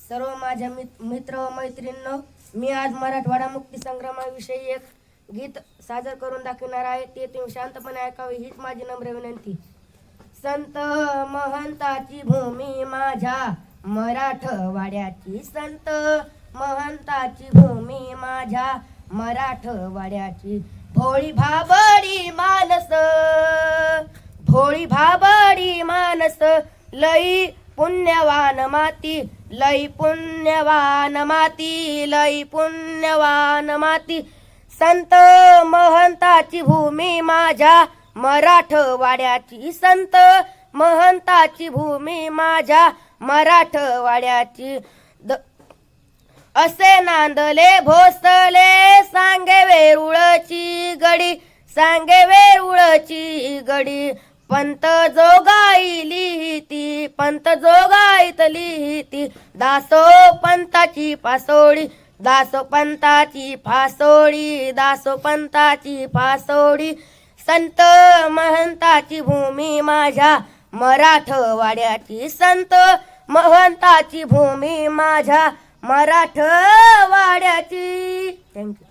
सर्व माझ्या मित्र व मैत्रिणींनो, मी आज मराठवाडा मुक्ती संग्रामाविषयी एक गीत सादर करून दाखवणार आहे. ते तुम्ही शांतपणे ऐकावे हीच माझी नम्र विनंती. संत महंताची भूमी माझ्या मराठवाड्याची, संत महंताची भूमी माझ्या मराठवाड्याची, भोळी भाबडी मानस, भोळी भाबडी मानस, लई पुण्यवान माती, लई पुण्यवान माती, लई पुण्यवान माती. संत महंताची भूमी माझ्या मराठवाड्याची, संत महंताची भूमी माझ्या मराठवाड्याची. असे नांदले भोसले सांगे वेरुळची गडी, सांगे वेरुळची गडी. पंत जोगाई लिहिती, पंत जोगाईत लिहिती, दासो पंताची फासोळी, दासो पंताची फासोळी, दासो पंताची फासोळी. संत महंताची भूमी माझ्या मराठवाड्याची, संत महंताची भूमी माझ्या मराठवाड्याची. थँक्यू.